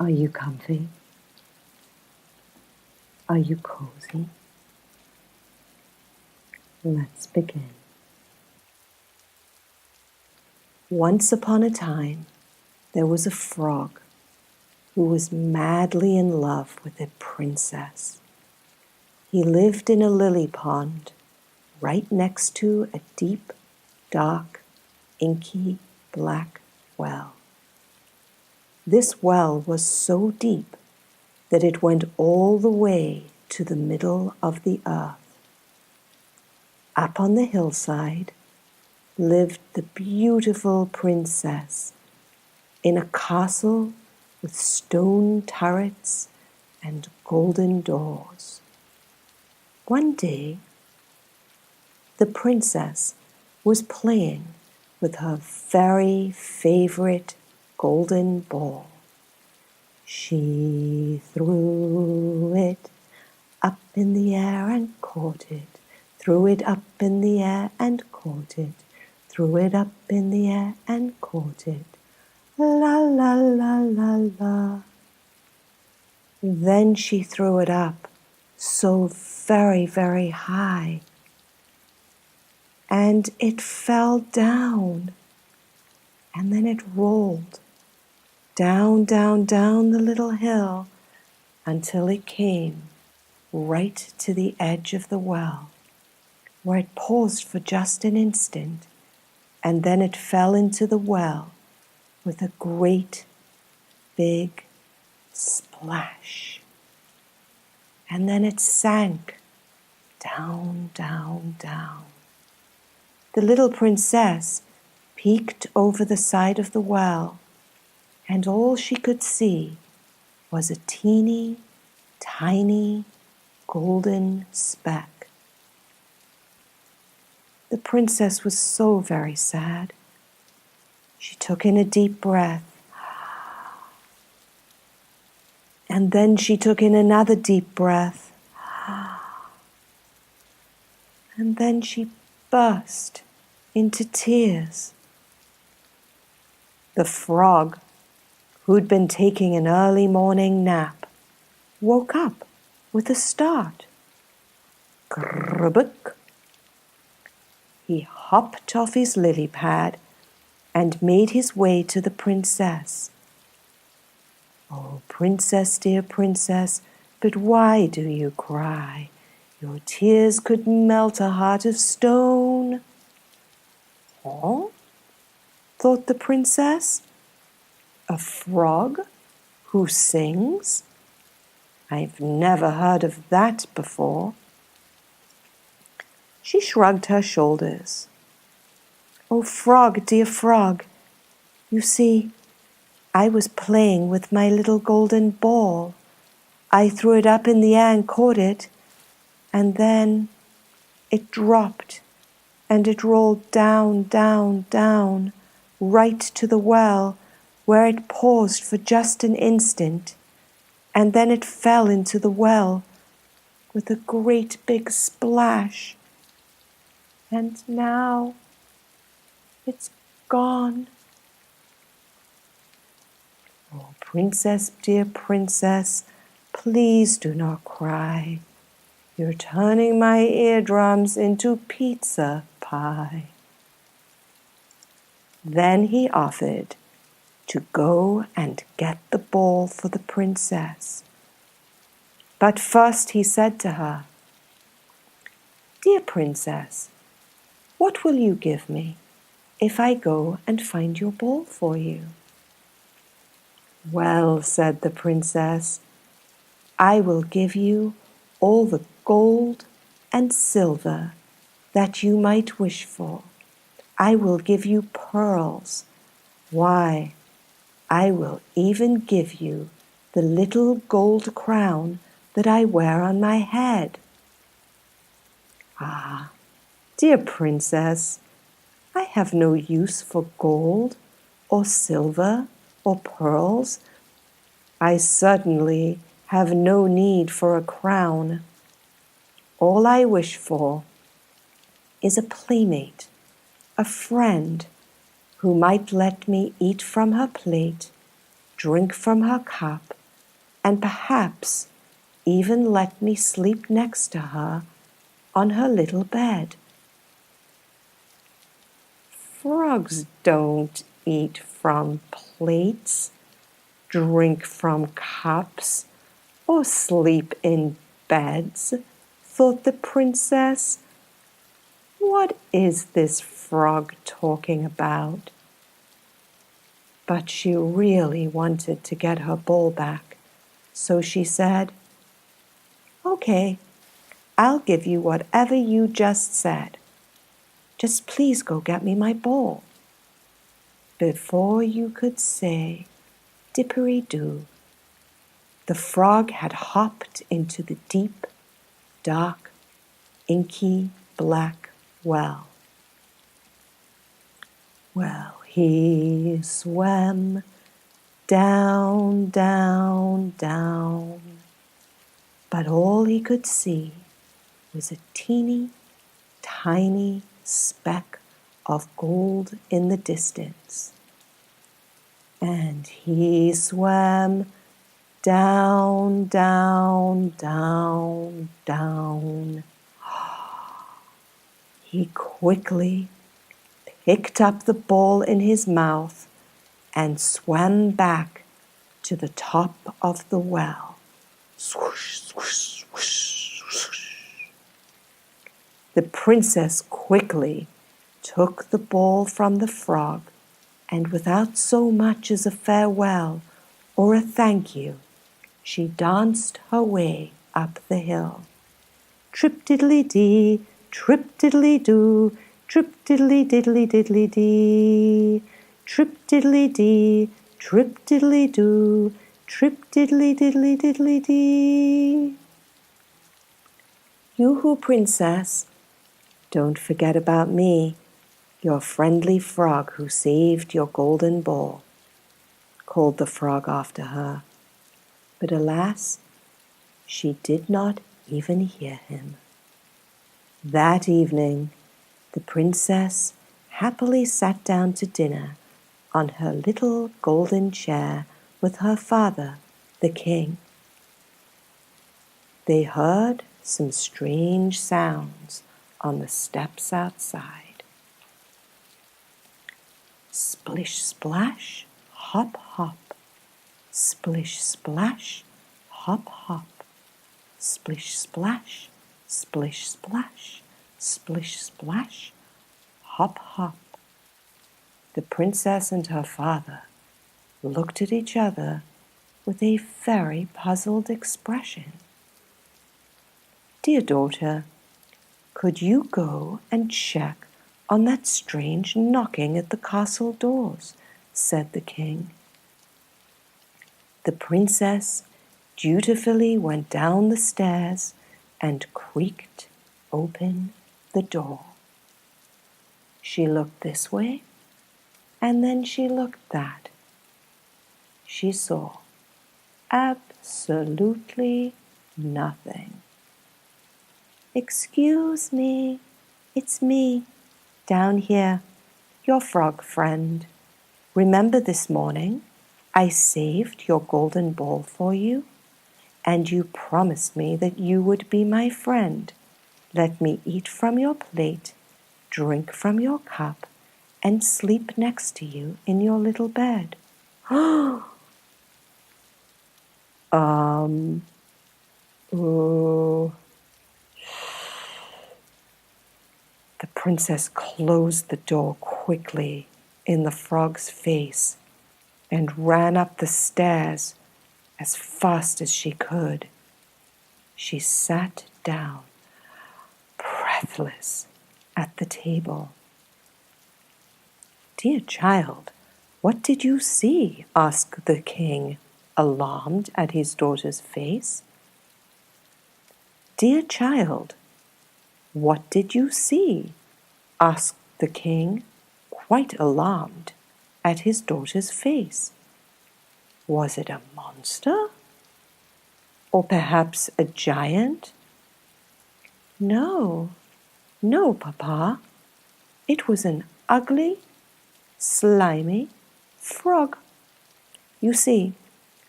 Are you comfy? Are you cozy? Let's begin. Once upon a time, there was a frog who was madly in love with a princess. He lived in a lily pond right next to a deep, dark, inky, black well. This well was so deep that it went all the way to the middle of the earth. Up on the hillside lived the beautiful princess in a castle with stone turrets and golden doors. One day, the princess was playing with her very favorite golden ball. She threw it up in the air and caught it, threw it up in the air and caught it, threw it up in the air and caught it. La la la la la. Then she threw it up so very, very high, and it fell down, and then it rolled down, down, down the little hill until it came right to the edge of the well, where it paused for just an instant, and then it fell into the well with a great big splash. And then it sank down, down, down. The little princess peeked over the side of the well, and all she could see was a teeny, tiny, golden speck. The princess was so very sad. She took in a deep breath, and then she took in another deep breath, and then she burst into tears. The frog, who'd been taking an early morning nap, woke up with a start. Grrrbuck. He hopped off his lily pad and made his way to the princess. "Oh, princess, dear princess, but why do you cry? Your tears could melt a heart of stone." "Huh?" thought the princess. "A frog who sings? I've never heard of that before." She shrugged her shoulders. "Oh, frog, dear frog, you see, I was playing with my little golden ball. I threw it up in the air and caught it, and then it dropped, and it rolled down, down, down, right to the well, where it paused for just an instant, and then it fell into the well with a great big splash. And now it's gone." "Oh, princess, dear princess, please do not cry. You're turning my eardrums into pizza pie." Then he offered to go and get the ball for the princess. But first he said to her, "Dear princess, what will you give me if I go and find your ball for you?" "Well," said the princess, "I will give you all the gold and silver that you might wish for. I will give you pearls. Why, I will even give you the little gold crown that I wear on my head." "Ah, dear princess, I have no use for gold or silver or pearls. I certainly have no need for a crown. All I wish for is a playmate, a friend who might let me eat from her plate, drink from her cup, and perhaps even let me sleep next to her on her little bed. Frogs don't eat from plates, drink from cups, or sleep in beds, thought the princess. What is this frog talking about? But she really wanted to get her bowl back, so she said, "Okay, I'll give you whatever you just said. Just please go get me my bowl." Before you could say dippery-doo, the frog had hopped into the deep, dark, inky black well. Well, he swam down, down, down, but all he could see was a teeny, tiny speck of gold in the distance. And he swam down, down, down, down. He quickly picked up the bowl in his mouth and swam back to the top of the well. Swoosh, swoosh, swoosh, swoosh. The princess quickly took the bowl from the frog, and without so much as a farewell or a thank you, she danced her way up the hill. Trip-diddly-dee, trip-diddly-doo, trip-diddly-diddly-diddly-dee, trip-diddly-dee, trip-diddly-doo, trip-diddly-diddly-diddly-dee. Yoo-hoo, princess, don't forget about me, your friendly frog who saved your golden bowl, called the frog after her. But alas, she did not even hear him. That evening, the princess happily sat down to dinner on her little golden chair with her father, the king. They heard some strange sounds on the steps outside. Splish, splash, hop, hop. Splish, splash, hop, hop. Splish, splash, splish, splash, splish, splash, hop, hop. The princess and her father looked at each other with a very puzzled expression. "Dear daughter, could you go and check on that strange knocking at the castle doors?" said the king. The princess dutifully went down the stairs and creaked open the door. She looked this way, and then she looked that. She saw absolutely nothing. "Excuse me, it's me, down here, your frog friend. Remember this morning I saved your golden bowl for you, and you promised me that you would be my friend. Let me eat from your plate, drink from your cup, and sleep next to you in your little bed." Oh, The princess closed the door quickly in the frog's face and ran up the stairs as fast as she could. She sat down, breathless, at the table. "Dear child, what did you see?" asked the king, alarmed at his daughter's face. "Dear child, what did you see?" asked the king, quite alarmed at his daughter's face. Was it a monster? Or perhaps a giant? No, Papa. It was an ugly, slimy frog. You see,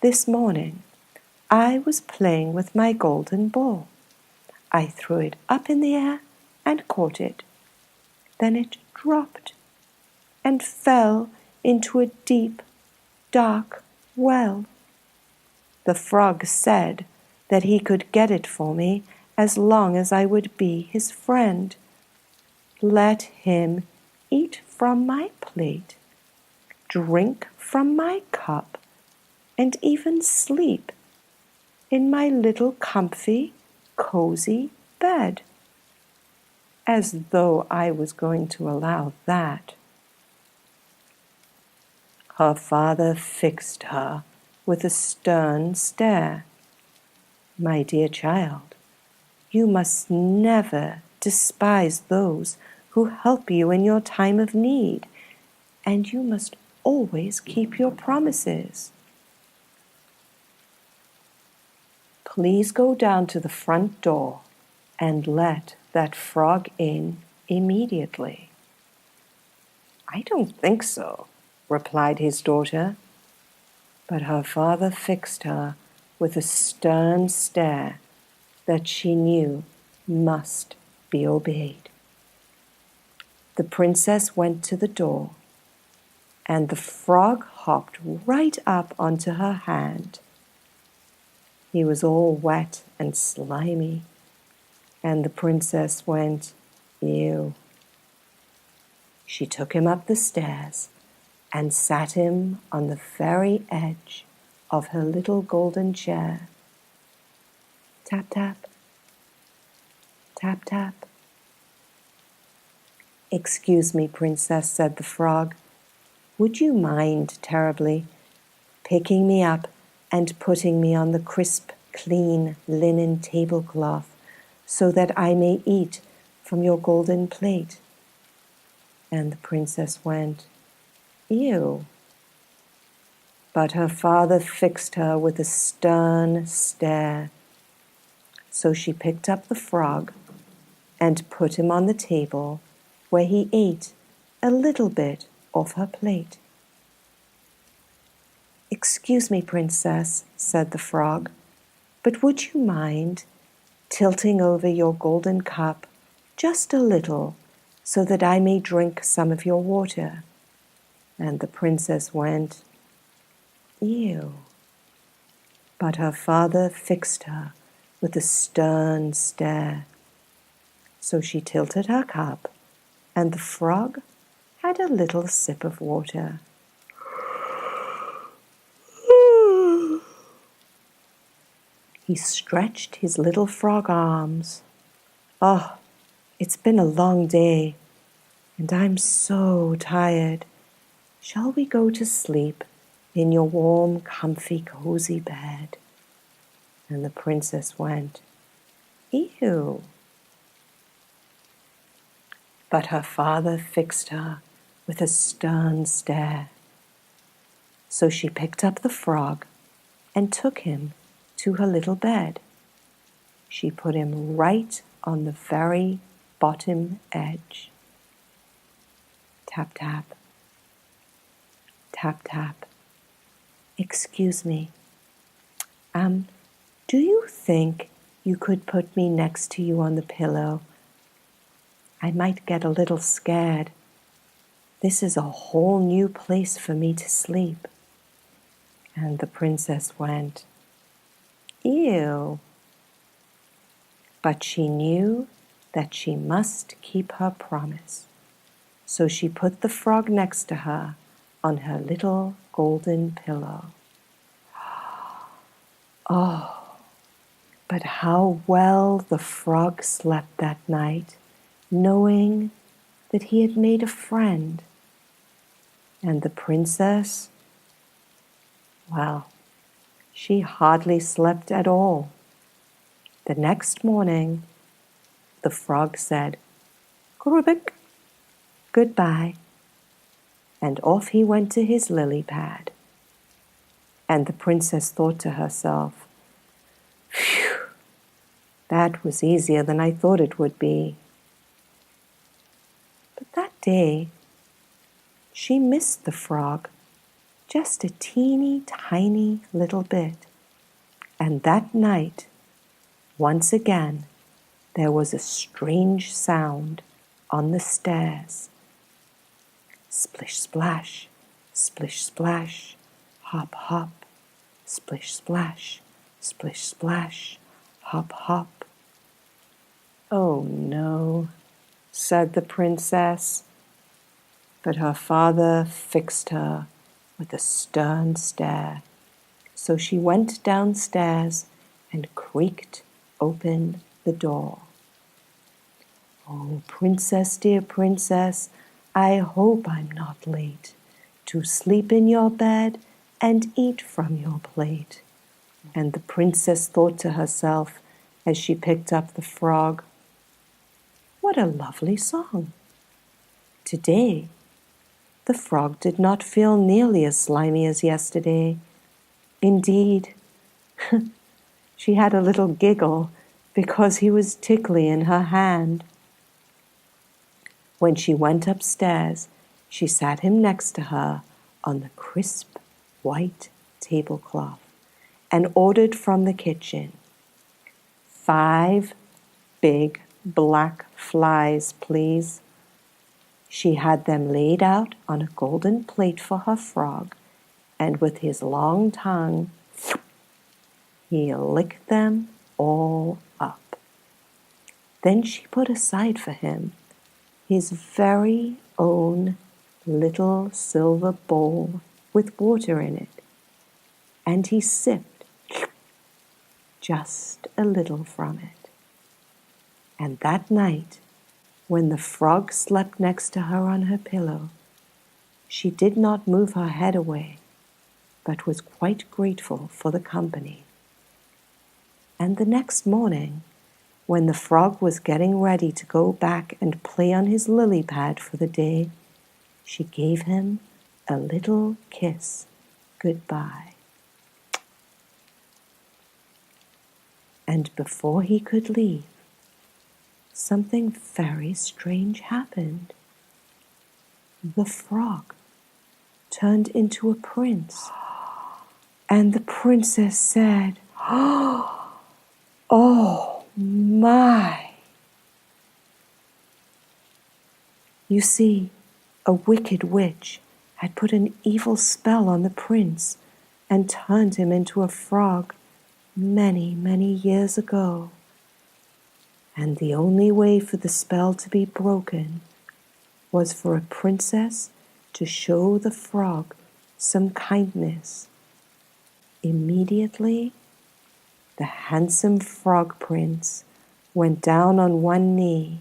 This morning I was playing with my golden ball. I threw it up in the air and caught it. Then it dropped and fell into a deep, dark well. The frog said that he could get it for me as long as I would be his friend. Let him eat from my plate, drink from my cup, and even sleep in my little comfy, cozy bed. As though I was going to allow that. Her father fixed her with a stern stare. My dear child, you must never despise those who help you in your time of need, and you must always keep your promises. Please go down to the front door and let that frog in immediately. I don't think so, replied his daughter. But her father fixed her with a stern stare that she knew must be obeyed. The princess went to the door, and the frog hopped right up onto her hand. He was all wet and slimy, and the princess went, "Ew." She took him up the stairs and sat him on the very edge of her little golden chair. Tap, tap, tap, tap. "Excuse me, princess," said the frog. "Would you mind terribly picking me up and putting me on the crisp, clean linen tablecloth so that I may eat from your golden plate?" And the princess went, "Ew." But her father fixed her with a stern stare. So she picked up the frog and put him on the table, where he ate a little bit off her plate. "Excuse me, princess," said the frog, "but would you mind tilting over your golden cup just a little so that I may drink some of your water?" And the princess went, "Ew." But her father fixed her with a stern stare. So she tilted her cup, and the frog had a little sip of water. He stretched his little frog arms. "Oh, it's been a long day, and I'm so tired. Shall we go to sleep in your warm, comfy, cozy bed?" And the princess went, "Ew." But her father fixed her with a stern stare. So she picked up the frog and took him to her little bed. She put him right on the very bottom edge. Tap, tap. Tap, tap. "Excuse me. Do you think you could put me next to you on the pillow? I might get a little scared. This is a whole new place for me to sleep." And the princess went, "Ew." But she knew that she must keep her promise. So she put the frog next to her on her little golden pillow. Oh, but how well the frog slept that night, knowing that he had made a friend. And the princess, well, she hardly slept at all. The next morning, the frog said, "Grubick, goodbye," and off he went to his lily pad. And the princess thought to herself, "Phew, that was easier than I thought it would be." But that day, she missed the frog just a teeny tiny little bit. And that night, once again, there was a strange sound on the stairs. Splish splash, splish splash, hop hop, splish splash, splish splash, hop hop. "Oh no," said the princess, but her father fixed her with a stern stare. So she went downstairs and creaked open the door. "Oh, princess, dear princess, I hope I'm not late to sleep in your bed and eat from your plate." And the princess thought to herself as she picked up the frog, "What a lovely song." Today, the frog did not feel nearly as slimy as yesterday. Indeed, she had a little giggle because he was tickly in her hand. When she went upstairs, she sat him next to her on the crisp white tablecloth and ordered from the kitchen, 5 big black flies, please. She had them laid out on a golden plate for her frog, and with his long tongue, he licked them all up. Then she put aside for him his very own little silver bowl with water in it, and he sipped just a little from it. And that night, when the frog slept next to her on her pillow, she did not move her head away, but was quite grateful for the company. And the next morning, when the frog was getting ready to go back and play on his lily pad for the day, she gave him a little kiss goodbye. And before he could leave, something very strange happened. The frog turned into a prince, and the princess said, "Oh my!" You see, a wicked witch had put an evil spell on the prince and turned him into a frog many, many years ago. And the only way for the spell to be broken was for a princess to show the frog some kindness. Immediately, the handsome frog prince went down on one knee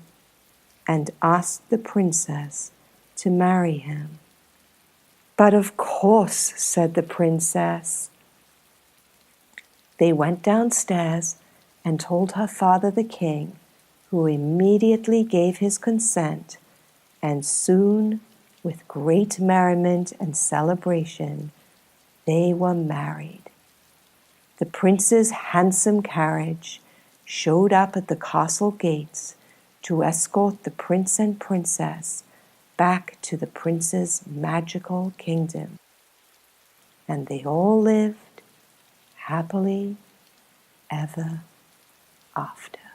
and asked the princess to marry him. "But of course," said the princess. They went downstairs and told her father the king, who immediately gave his consent, and soon, with great merriment and celebration, they were married. The prince's handsome carriage showed up at the castle gates to escort the prince and princess back to the prince's magical kingdom. And they all lived happily ever after.